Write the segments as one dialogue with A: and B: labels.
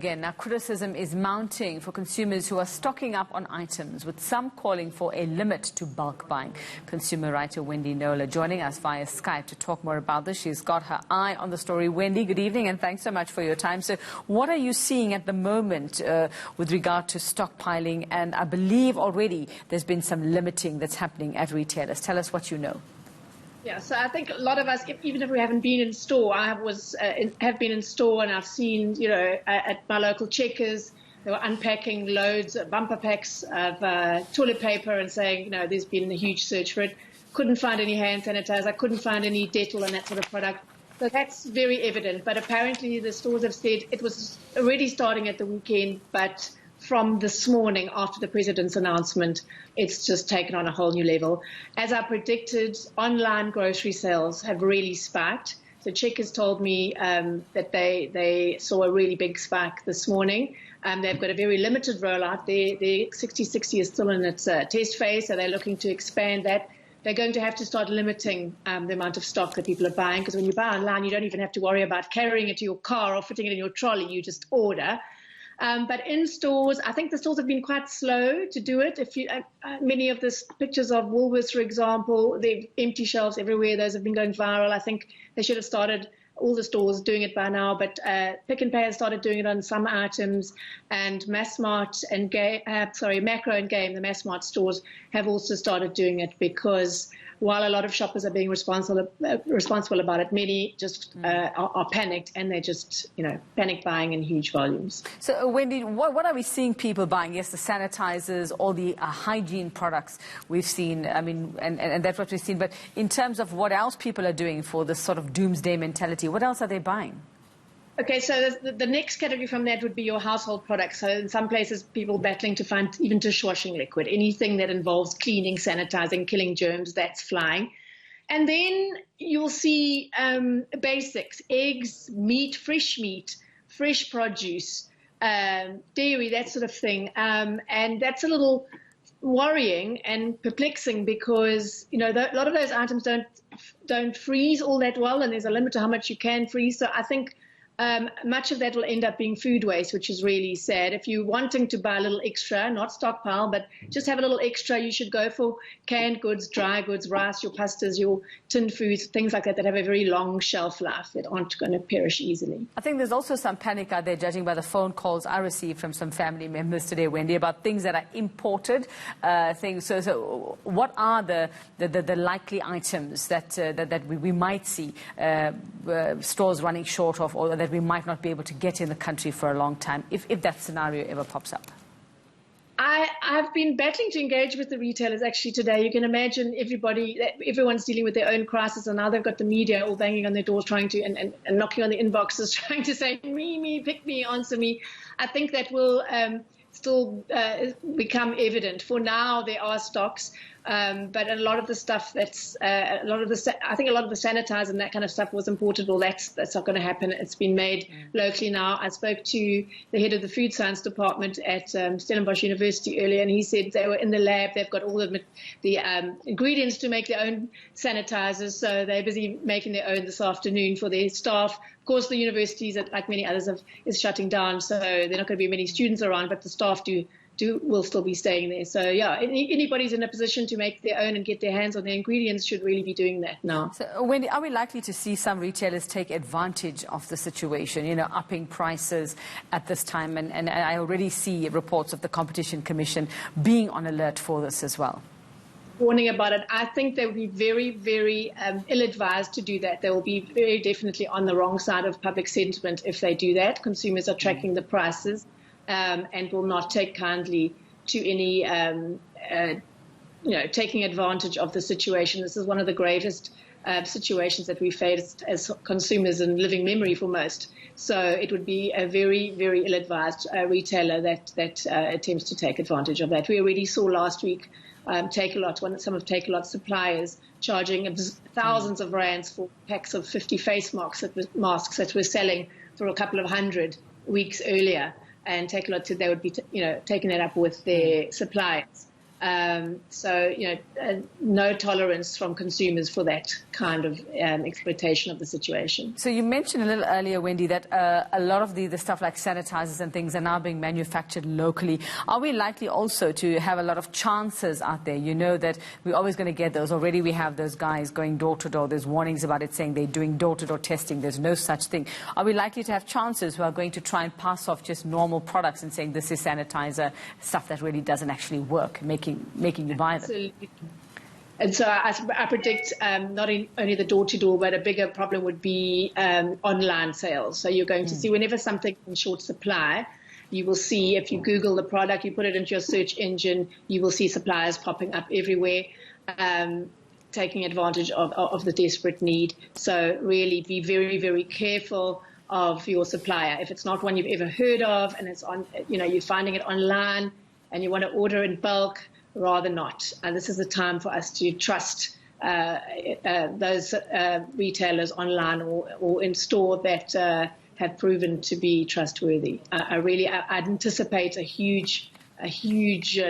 A: Again, now criticism is mounting for consumers who are stocking up on items, with some calling for a limit to bulk buying. Consumer writer Wendy Knowler joining us via Skype to talk more about this. She's got her eye on the story. Wendy, good evening and thanks so much for your time. So what are you seeing at the moment with regard to stockpiling? And I believe already there's been some limiting that's happening at retailers. Tell us what you know.
B: Yeah, so I think a lot of us, even if we haven't been in store, have been in store, and I've seen, at my local Checkers, they were unpacking loads of bumper packs of toilet paper and saying, there's been a huge search for it. Couldn't find any hand sanitizer, couldn't find any Dettol and that sort of product. So that's very evident. But apparently the stores have said it was already starting at the weekend, but from this morning after the president's announcement, it's just taken on a whole new level. As I predicted, online grocery sales have really spiked. So Checkers told me that they saw a really big spike this morning. They've got a very limited rollout. Their 60/60 is still in its test phase, so they're looking to expand that. They're going to have to start limiting the amount of stock that people are buying, because when you buy online, you don't even have to worry about carrying it to your car or fitting it in your trolley. You just order. But in stores, I think the stores have been quite slow to do it. Many of the pictures of Woolworths, for example, they've empty shelves everywhere. Those have been going viral. I think they should have started, all the stores, doing it by now. But Pick n Pay has started doing it on some items, and Massmart and Macro and Game, the Massmart stores, have also started doing it, because while a lot of shoppers are being responsible about it, many just are panicked, and they're just, panic buying in huge volumes.
A: So, Wendy, what are we seeing people buying? Yes, the sanitizers, all the hygiene products we've seen, and that's what we've seen. But in terms of what else people are doing for this sort of doomsday mentality, what else are they buying?
B: Okay, so the next category from that would be your household products. So in some places, people battling to find even dishwashing liquid, anything that involves cleaning, sanitizing, killing germs, that's flying. And then you'll see basics: eggs, meat, fresh produce, dairy, that sort of thing. And that's a little worrying and perplexing, because a lot of those items don't freeze all that well, and there's a limit to how much you can freeze. So I think much of that will end up being food waste, which is really sad. If you're wanting to buy a little extra, not stockpile, but just have a little extra, you should go for canned goods, dry goods, rice, your pastas, your tinned foods, things like that have a very long shelf life that aren't going to perish easily.
A: I think there's also some panic out there, judging by the phone calls I received from some family members today, Wendy, about things that are imported things. So what are the likely items that we might see stores running short of, or that we might not be able to get in the country for a long time, if that scenario ever pops up?
B: I've been battling to engage with the retailers actually today. You can imagine everyone's dealing with their own crisis, and now they've got the media all banging on their doors, trying to and knocking on the inboxes, trying to say, me, pick me, answer me. I think that will still become evident. For now, there are stocks, but a lot of the stuff I think a lot of the sanitizer and that kind of stuff was imported. Well, that's not going to happen. It's been made locally now. I spoke to the head of the food science department at Stellenbosch University earlier, and he said they were in the lab. They've got all the ingredients to make their own sanitizers, so they're busy making their own this afternoon for their staff. Of course, the universities, like many others, is shutting down, so there are not going to be many students around, but the staff will still be staying there. So yeah, anybody's in a position to make their own and get their hands on their ingredients should really be doing that now.
A: So Wendy, are we likely to see some retailers take advantage of the situation, upping prices at this time? And I already see reports of the Competition Commission being on alert for this as well.
B: Warning about it. I think they will be very, very ill-advised to do that. They will be very definitely on the wrong side of public sentiment if they do that. Consumers are tracking the prices and will not take kindly to any, taking advantage of the situation. This is one of the gravest situations that we faced as consumers in living memory for most. So it would be a very, very ill-advised retailer that attempts to take advantage of that. We already saw last week some of Take-A-Lot's suppliers charging thousands of rands for packs of 50 face masks that were selling for a couple of hundred weeks earlier. And Take-A-Lot said they would be taking that up with their suppliers. So, no tolerance from consumers for that kind of exploitation of the situation.
A: So you mentioned a little earlier, Wendy, that a lot of the stuff like sanitizers and things are now being manufactured locally. Are we likely also to have a lot of chances out there? You know that we're always going to get those. Already we have those guys going door to door. There's warnings about it saying they're doing door-to-door testing. There's no such thing. Are we likely to have chances who are going to try and pass off just normal products and saying this is sanitizer, stuff that really doesn't actually work, making you buy them?
B: Absolutely. And so I predict not only the door-to-door, but a bigger problem would be online sales. So you're going to see whenever something in short supply, you will see, if you Google the product, you put it into your search engine, you will see suppliers popping up everywhere, taking advantage of the desperate need. So really be very, very careful of your supplier. If it's not one you've ever heard of and it's on, you're finding it online and you want to order in bulk, rather not. And this is the time for us to trust those retailers online or in store that have proven to be trustworthy. I anticipate a huge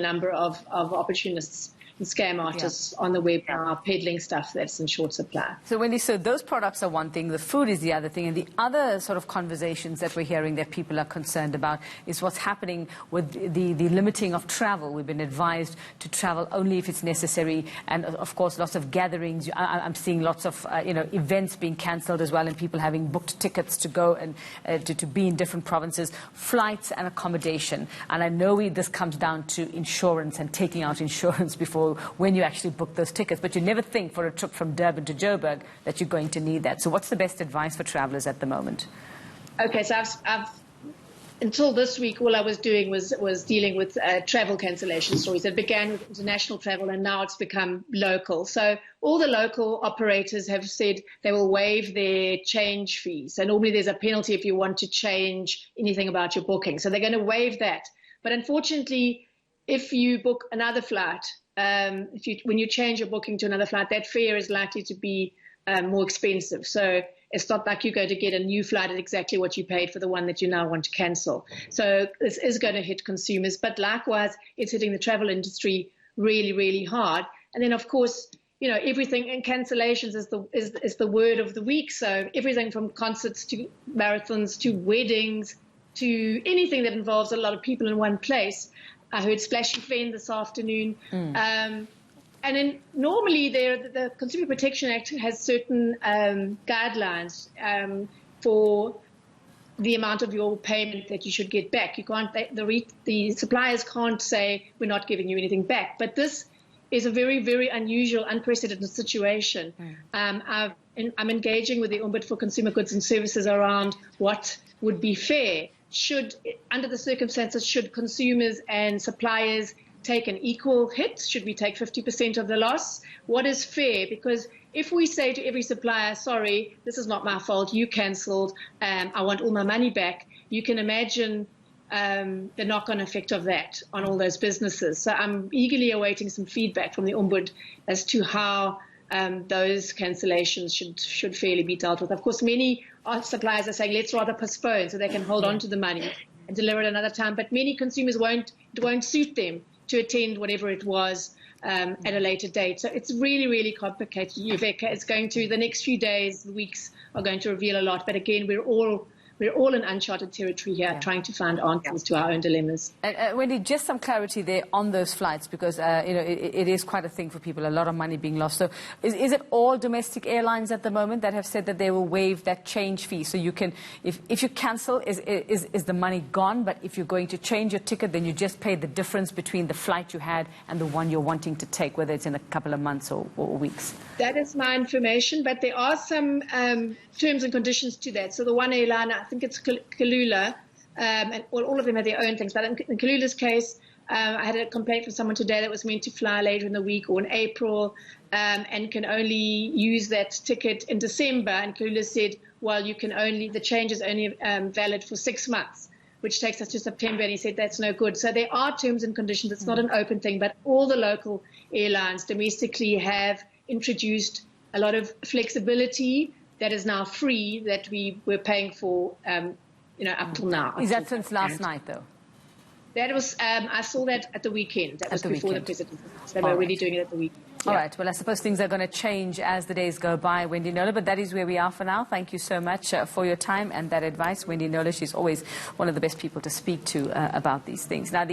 B: number of opportunists and scam artists on the web now peddling stuff that's in short supply.
A: So Wendy, so those products are one thing, the food is the other thing, and the other sort of conversations that we're hearing that people are concerned about is what's happening with the limiting of travel. We've been advised to travel only if it's necessary, and of course lots of gatherings. I'm seeing lots of events being cancelled as well, and people having booked tickets to go and to be in different provinces, flights and accommodation. And I know this comes down to insurance and taking out insurance before when you actually book those tickets, but you never think for a trip from Durban to Joburg that you're going to need that. So what's the best advice for travellers at the moment?
B: Okay, so I've until this week, all I was doing was dealing with travel cancellation stories. It began with international travel, and now it's become local. So all the local operators have said they will waive their change fees. And normally there's a penalty if you want to change anything about your booking. So they're going to waive that. But unfortunately, if you book another flight, when you change your booking to another flight, that fare is likely to be more expensive. So it's not like you're going to get a new flight at exactly what you paid for the one that you now want to cancel. So this is going to hit consumers, but likewise, it's hitting the travel industry really, really hard. And then, of course, everything in cancellations is the word of the week. So everything from concerts to marathons to weddings to anything that involves a lot of people in one place. I heard Splash and Fen this afternoon. And then normally the Consumer Protection Act has certain guidelines for the amount of your payment that you should get back. You can't, the suppliers can't say we're not giving you anything back. But this is a very, very unusual, unprecedented situation. I'm engaging with the Ombudsman for Consumer Goods and Services around what would be fair. Under the circumstances, should consumers and suppliers take an equal hit? Should we take 50% of the loss? What is fair? Because if we say to every supplier, sorry, this is not my fault, you cancelled, I want all my money back, you can imagine the knock-on effect of that on all those businesses. So I'm eagerly awaiting some feedback from the Ombudsman as to how those cancellations should fairly be dealt with. Of course, many suppliers are saying let's rather postpone so they can hold on to the money and deliver it another time. But many consumers it won't suit them to attend whatever it was at a later date. So it's really, really complicated, Yuveka. The next few days, weeks are going to reveal a lot. But again, we're all in uncharted territory here, trying to find answers to our own dilemmas.
A: Wendy, just some clarity there on those flights, because it is quite a thing for people, a lot of money being lost. So is it all domestic airlines at the moment that have said that they will waive that change fee? So you can, if you cancel, is the money gone? But if you're going to change your ticket, then you just pay the difference between the flight you had and the one you're wanting to take, whether it's in a couple of months or weeks.
B: That is my information, but there are some terms and conditions to that. So the one airline, I think it's Kalula, and all of them have their own things. But in Kalula's case, I had a complaint from someone today that was meant to fly later in the week or in April and can only use that ticket in December. And Kalula said, well, the change is only valid for 6 months, which takes us to September. And he said that's no good. So there are terms and conditions. It's not an open thing, but all the local airlines domestically have introduced a lot of flexibility that is now free that we were paying for, up till now.
A: Is that since last night, though?
B: That was, I saw that at the weekend. That was before the presidency. They were already doing it at the weekend.
A: All right. Well, I suppose things are going to change as the days go by, Wendy Knowler, but that is where we are for now. Thank you so much for your time and that advice. Wendy Knowler, she's always one of the best people to speak to about these things. Now,